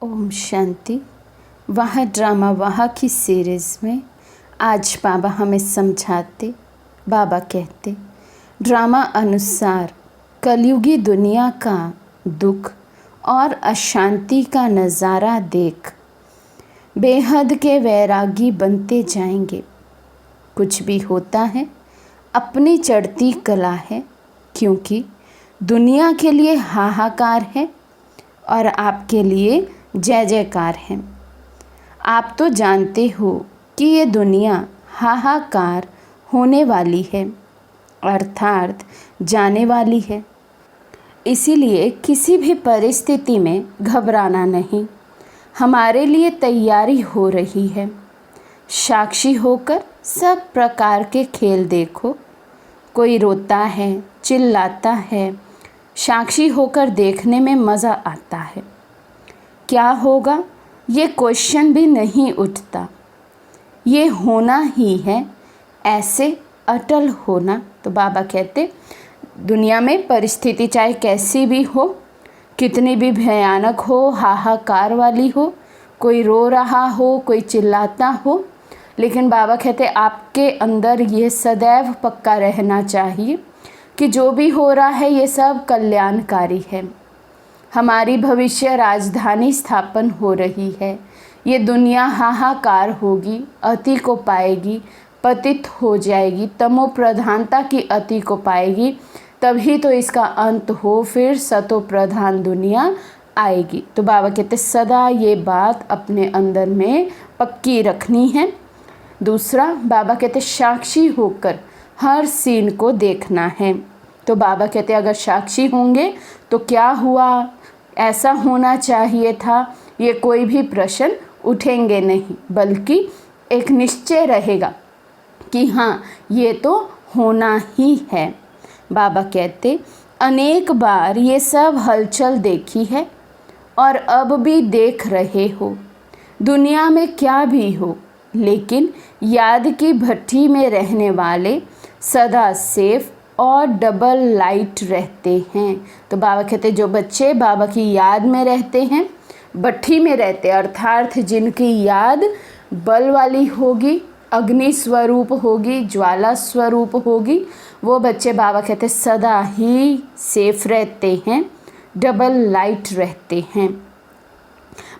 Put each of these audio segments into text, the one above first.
ओम शांति। वह ड्रामा वह की सीरीज़ में आज बाबा हमें समझाते। बाबा कहते ड्रामा अनुसार कलयुगी दुनिया का दुख और अशांति का नज़ारा देख बेहद के वैरागी बनते जाएंगे। कुछ भी होता है अपनी चढ़ती कला है, क्योंकि दुनिया के लिए हाहाकार है और आपके लिए जय जयकार है। आप तो जानते हो कि ये दुनिया हाहाकार होने वाली है, अर्थात जाने वाली है। इसीलिए किसी भी परिस्थिति में घबराना नहीं, हमारे लिए तैयारी हो रही है। साक्षी होकर सब प्रकार के खेल देखो। कोई रोता है, चिल्लाता है, साक्षी होकर देखने में मज़ा आता है। क्या होगा ये क्वेश्चन भी नहीं उठता। ये होना ही है, ऐसे अटल होना। तो बाबा कहते दुनिया में परिस्थिति चाहे कैसी भी हो, कितनी भी भयानक हो, हाहाकार वाली हो, कोई रो रहा हो, कोई चिल्लाता हो, लेकिन बाबा कहते आपके अंदर ये सदैव पक्का रहना चाहिए कि जो भी हो रहा है ये सब कल्याणकारी है। हमारी भविष्य राजधानी स्थापन हो रही है। ये दुनिया हाहाकार होगी, अति को पाएगी, पतित हो जाएगी, तमो प्रधानता की अति को पाएगी, तभी तो इसका अंत हो, फिर सतो प्रधान दुनिया आएगी। तो बाबा कहते सदा ये बात अपने अंदर में पक्की रखनी है। दूसरा, बाबा कहते साक्षी होकर हर सीन को देखना है। तो बाबा कहते अगर साक्षी होंगे तो क्या हुआ, ऐसा होना चाहिए था, ये कोई भी प्रश्न उठेंगे नहीं, बल्कि एक निश्चय रहेगा कि हाँ ये तो होना ही है। बाबा कहते अनेक बार ये सब हलचल देखी है और अब भी देख रहे हो। दुनिया में क्या भी हो, लेकिन याद की भट्टी में रहने वाले सदा सेफ और डबल लाइट रहते हैं। तो बाबा कहते जो बच्चे बाबा की याद में रहते हैं, भट्टी में रहते, अर्थात जिनकी याद बल वाली होगी, अग्नि स्वरूप होगी, ज्वाला स्वरूप होगी, वो बच्चे बाबा कहते सदा ही सेफ रहते हैं, डबल लाइट रहते हैं।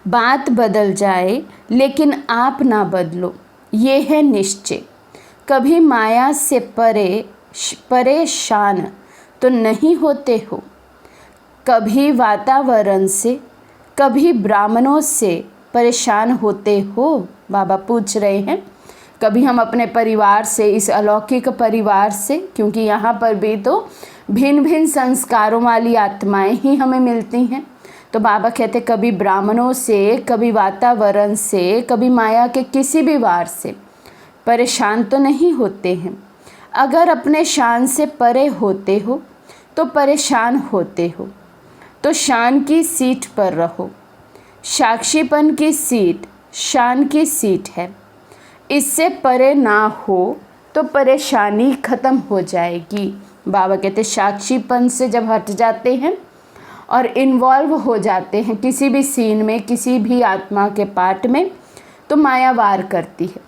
बात बदल जाए लेकिन आप ना बदलो, ये है निश्चय। कभी माया से परेशान तो नहीं होते हो, कभी वातावरण से, कभी ब्राह्मणों से परेशान होते हो। बाबा पूछ रहे हैं कभी हम अपने परिवार से, इस अलौकिक परिवार से, क्योंकि यहाँ पर भी तो भिन्न भिन्न संस्कारों वाली आत्माएं ही हमें मिलती हैं। तो बाबा कहते कभी ब्राह्मणों से, कभी वातावरण से, कभी माया के किसी भी वार से परेशान तो नहीं होते हैं। अगर अपने शान से परे होते हो तो परेशान होते हो, तो शान की सीट पर रहो। साक्षीपन की सीट शान की सीट है। इससे परे ना हो तो परेशानी ख़त्म हो जाएगी। बाबा कहते साक्षीपन से जब हट जाते हैं और इन्वॉल्व हो जाते हैं किसी भी सीन में, किसी भी आत्मा के पार्ट में, तो माया वार करती है,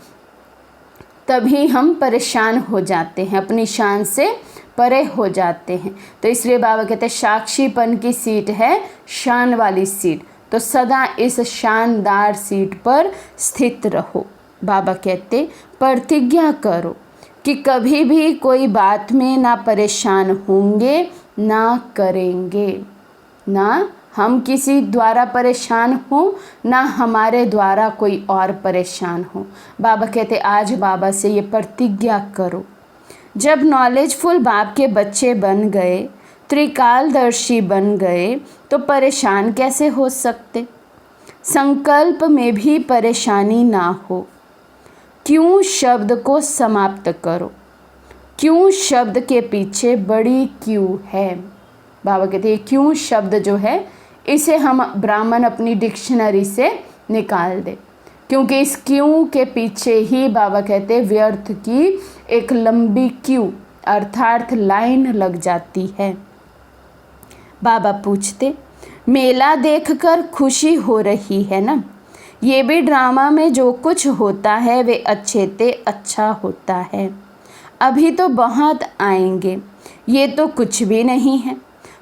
तभी हम परेशान हो जाते हैं, अपनी शान से परे हो जाते हैं। तो इसलिए बाबा कहते हैं साक्षीपन की सीट है शान वाली सीट, तो सदा इस शानदार सीट पर स्थित रहो। बाबा कहते प्रतिज्ञा करो कि कभी भी कोई बात में ना परेशान होंगे, ना करेंगे, ना हम किसी द्वारा परेशान हो, ना हमारे द्वारा कोई और परेशान हो। बाबा कहते आज बाबा से ये प्रतिज्ञा करो। जब नॉलेजफुल बाप के बच्चे बन गए, त्रिकालदर्शी बन गए, तो परेशान कैसे हो सकते। संकल्प में भी परेशानी ना हो। क्यों शब्द को समाप्त करो। क्यों शब्द के पीछे बड़ी क्यों है। बाबा कहते हैं क्यों शब्द जो है इसे हम ब्राह्मण अपनी डिक्शनरी से निकाल दे, क्योंकि इस क्यों के पीछे ही बाबा कहते व्यर्थ की एक लंबी क्यों अर्थात लाइन लग जाती है। बाबा पूछते मेला देखकर खुशी हो रही है ना। ये भी ड्रामा में जो कुछ होता है वे अच्छे ते अच्छा होता है। अभी तो बहुत आएंगे, ये तो कुछ भी नहीं है।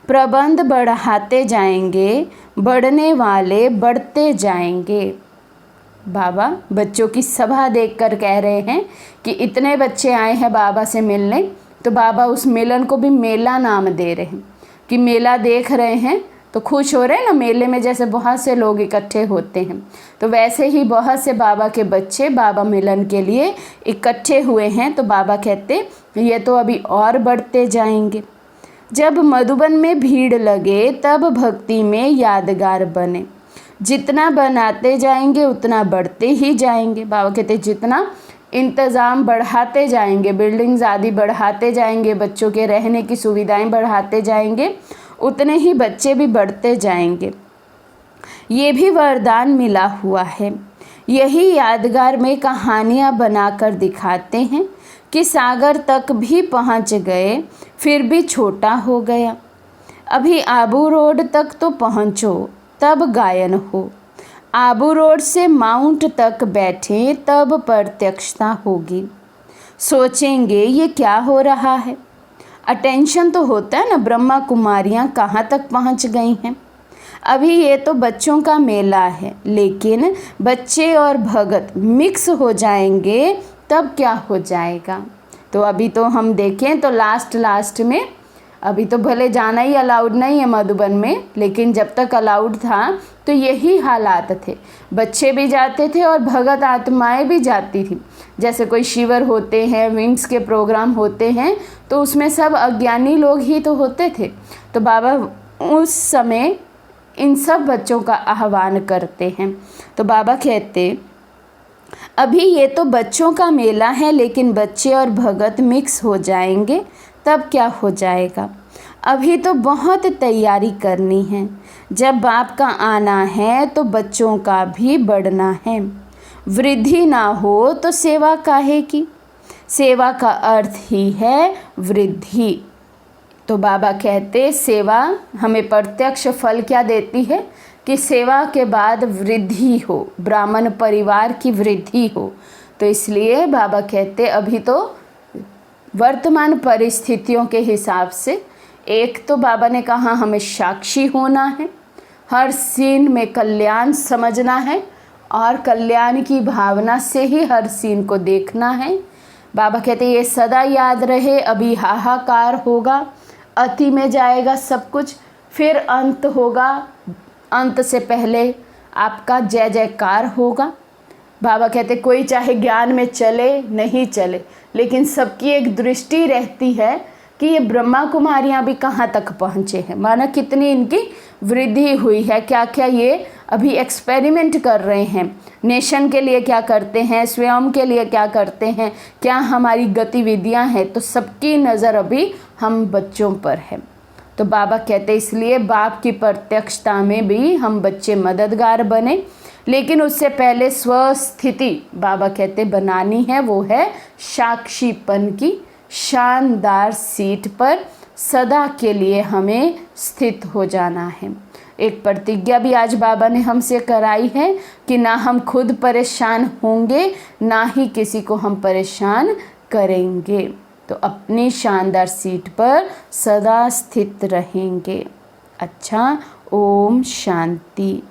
प्रबंध बढ़ाते जाएंगे, बढ़ने वाले बढ़ते जाएंगे। बाबा बच्चों की सभा देखकर कह रहे हैं कि इतने बच्चे आए हैं बाबा से मिलने, तो बाबा उस मिलन को भी मेला नाम दे रहे हैं कि मेला देख रहे हैं तो खुश हो रहे हैं ना। मेले में जैसे बहुत से लोग इकट्ठे होते हैं, तो वैसे ही बहुत से बाबा के बच्चे बाबा मिलन के लिए इकट्ठे हुए हैं। तो बाबा कहते ये तो अभी और बढ़ते जाएंगे। जब मधुबन में भीड़ लगे तब भक्ति में यादगार बने। जितना बनाते जाएंगे उतना बढ़ते ही जाएंगे। बाबा कहते जितना इंतज़ाम बढ़ाते जाएंगे, बिल्डिंग्स आदि बढ़ाते जाएंगे, बच्चों के रहने की सुविधाएं बढ़ाते जाएंगे, उतने ही बच्चे भी बढ़ते जाएंगे। ये भी वरदान मिला हुआ है। यही यादगार में कहानियाँ बनाकर दिखाते हैं कि सागर तक भी पहुँच गए फिर भी छोटा हो गया। अभी आबू रोड तक तो पहुँचो तब गायन हो। आबू रोड से माउंट तक बैठे तब प्रत्यक्षता होगी। सोचेंगे ये क्या हो रहा है। अटेंशन तो होता है ना, ब्रह्मा कुमारियाँ कहाँ तक पहुँच गई हैं। अभी ये तो बच्चों का मेला है, लेकिन बच्चे और भगत मिक्स हो जाएंगे तब क्या हो जाएगा। तो अभी तो हम देखें तो लास्ट में अभी तो भले जाना ही अलाउड नहीं है मधुबन में, लेकिन जब तक अलाउड था तो यही हालात थे। बच्चे भी जाते थे और भगत आत्माएं भी जाती थी। जैसे कोई शिविर होते हैं, विंग्स के प्रोग्राम होते हैं, तो उसमें सब अज्ञानी लोग ही तो होते थे। तो बाबा उस समय इन सब बच्चों का आह्वान करते हैं। तो बाबा कहते अभी ये तो बच्चों का मेला है, लेकिन बच्चे और भगत मिक्स हो जाएंगे तब क्या हो जाएगा। अभी तो बहुत तैयारी करनी है। जब बाप का आना है तो बच्चों का भी बढ़ना है। वृद्धि ना हो तो सेवा काहे की। सेवा का अर्थ ही है वृद्धि। तो बाबा कहते सेवा हमें प्रत्यक्ष फल क्या देती है कि सेवा के बाद वृद्धि हो, ब्राह्मण परिवार की वृद्धि हो। तो इसलिए बाबा कहते अभी तो वर्तमान परिस्थितियों के हिसाब से एक तो बाबा ने कहा हमें साक्षी होना है, हर सीन में कल्याण समझना है और कल्याण की भावना से ही हर सीन को देखना है। बाबा कहते ये सदा याद रहे, अभी हाहाकार होगा, अति में जाएगा सब कुछ, फिर अंत होगा, अंत से पहले आपका जय जयकार होगा। बाबा कहते कोई चाहे ज्ञान में चले नहीं चले, लेकिन सबकी एक दृष्टि रहती है कि ये ब्रह्मा कुमारियाँ भी कहाँ तक पहुँचे हैं, माना कितनी इनकी वृद्धि हुई है, क्या क्या ये अभी एक्सपेरिमेंट कर रहे हैं, नेशन के लिए क्या करते हैं, स्वयं के लिए क्या करते हैं, क्या हमारी गतिविधियाँ हैं। तो सबकी नज़र अभी हम बच्चों पर है। तो बाबा कहते इसलिए बाप की प्रत्यक्षता में भी हम बच्चे मददगार बने, लेकिन उससे पहले स्वस्थिति बाबा कहते बनानी है। वो है साक्षीपन की शानदार सीट पर सदा के लिए हमें स्थित हो जाना है। एक प्रतिज्ञा भी आज बाबा ने हमसे कराई है कि ना हम खुद परेशान होंगे, ना ही किसी को हम परेशान करेंगे। तो अपनी शानदार सीट पर सदा स्थित रहेंगे। अच्छा, ओम शांति।